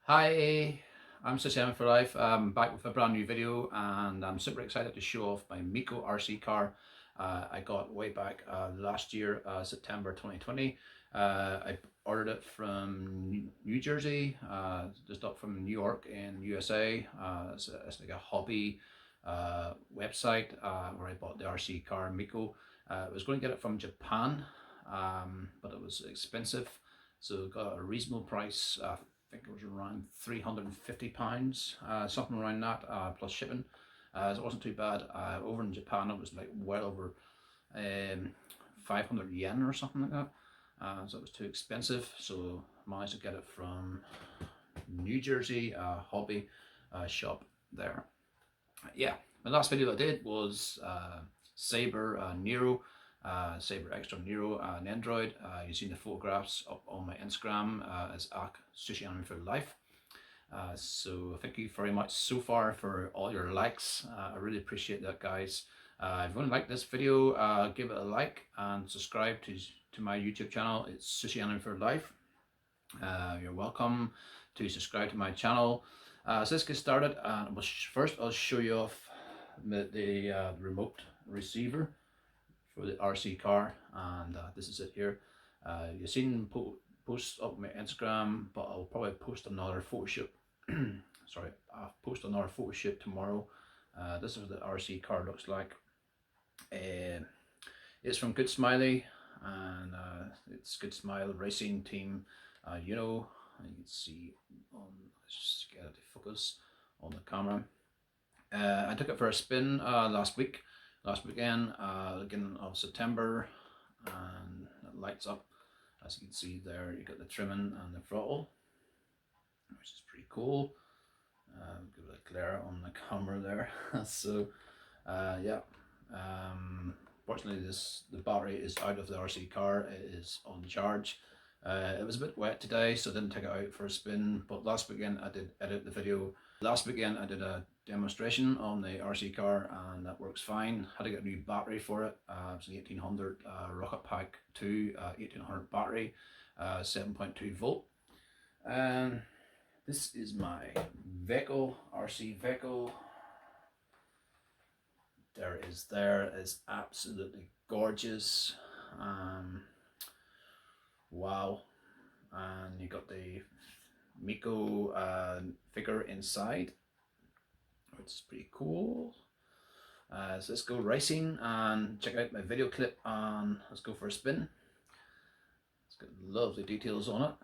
Hi, I'm Sushi for Life. I'm back with a brand new video and I'm super excited to show off my MIKU RC car. I got way back last year, September 2020. I ordered it from New Jersey, just up from New York in USA. It's like a hobby website where I bought the RC car MIKU. I was going to get it from Japan, but it was expensive, so got a reasonable price. I think it was around £350, something around that, plus shipping. So it wasn't too bad. Over in Japan it was like well over 500 yen or something like that. So it was too expensive, so I managed to get it from New Jersey, hobby shop there. Yeah, the last video I did was Saber Nero, Saber Extra Nero, an Android. You've seen the photographs up on my Instagram as Sushi Anime for Life. So thank you very much so far for all your likes. I really appreciate that, guys. If you want to like this video, give it a like and subscribe to my YouTube channel. It's Sushi Anime for Life. You're welcome to subscribe to my channel. So let's get started. First I'll show you off the remote receiver for the RC car, and this is it here. You've seen posts up on my Instagram, but I'll probably post another photo shoot. Sorry, I'll post another photo shoot tomorrow. This is what the RC car looks like. It's from Good Smiley, and it's Good Smile Racing Team. You can see on, let's just get it to focus on the camera. I took it for a spin last weekend, beginning of September, and it lights up. As you can see there, you got the trimming and the throttle, which is pretty cool. Give it a glare on the camera there. So yeah, fortunately the battery is out of the RC car. It is on charge. It was a bit wet today, so I didn't take it out for a spin, but last weekend I did edit the video. Last weekend I did a demonstration on the RC car and that works fine. Had to get a new battery for it. It's an 1800 Rocket Pack 2 1800 battery, 7.2 volt. And this is my vehicle, RC vehicle. There it is. There is absolutely gorgeous. Wow. And you got the MIKU figure inside, which is pretty cool. So let's go racing and check out my video clip, and let's go for a spin. It's got lovely details on it.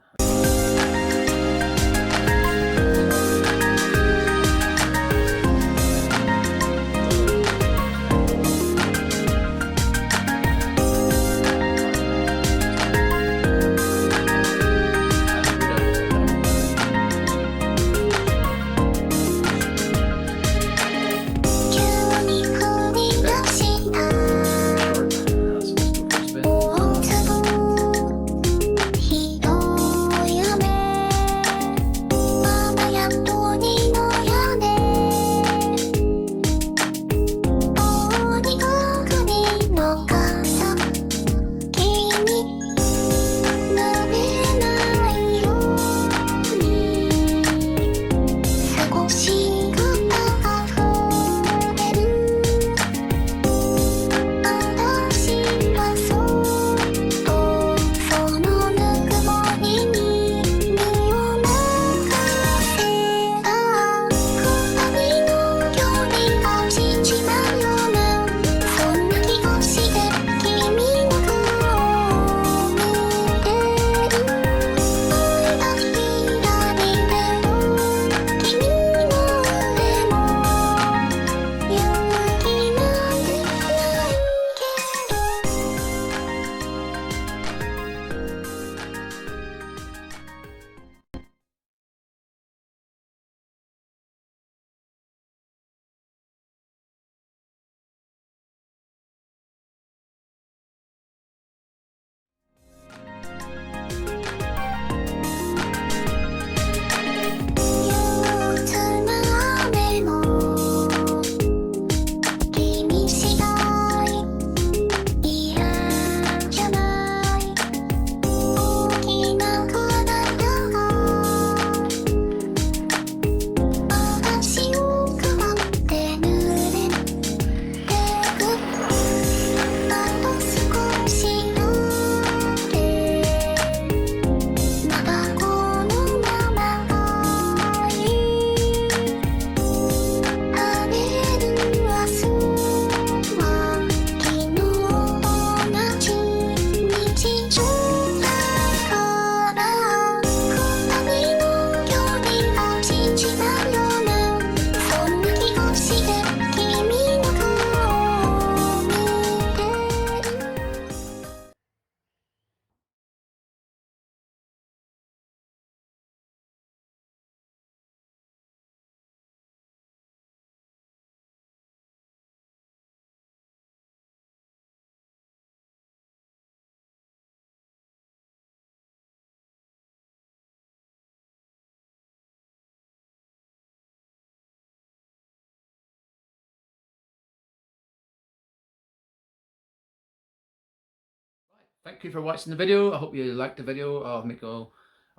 Thank you for watching the video. I hope you liked the video of MIKU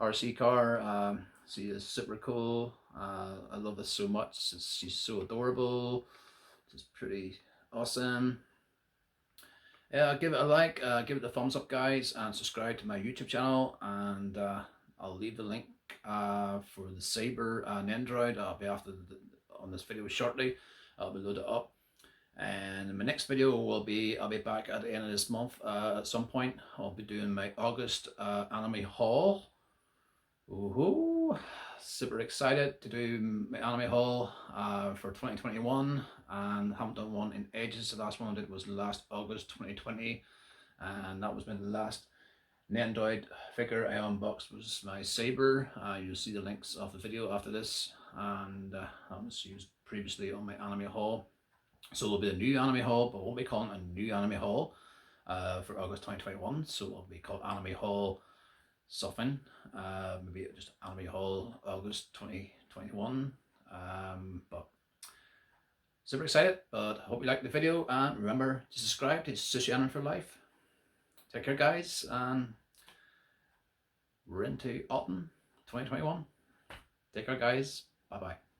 RC car. She is super cool. I love this so much. She's so adorable. It's pretty awesome. Give it a like, give it a thumbs up, guys, and subscribe to my YouTube channel. And I'll leave the link for the Saber and Android. I'll be on this video shortly. I'll be loaded up. And in my next video I'll be back at the end of this month at some point. I'll be doing my August anime haul. Woohoo! Super excited to do my anime haul for 2021, and haven't done one in ages. The last one I did was last August 2020, and that was my last Nendroid figure I unboxed was my Saber. You'll see the links of the video after this, and that was used previously on my anime haul. So there'll be a new anime haul, but we won't be calling it a new anime haul for August 2021. So it'll be called Anime Haul something. Maybe just Anime Haul August 2021. But super excited. But hope you liked the video, and remember to subscribe to Sushi Anime for Life. Take care, guys, and we're into autumn 2021. Take care, guys. Bye bye.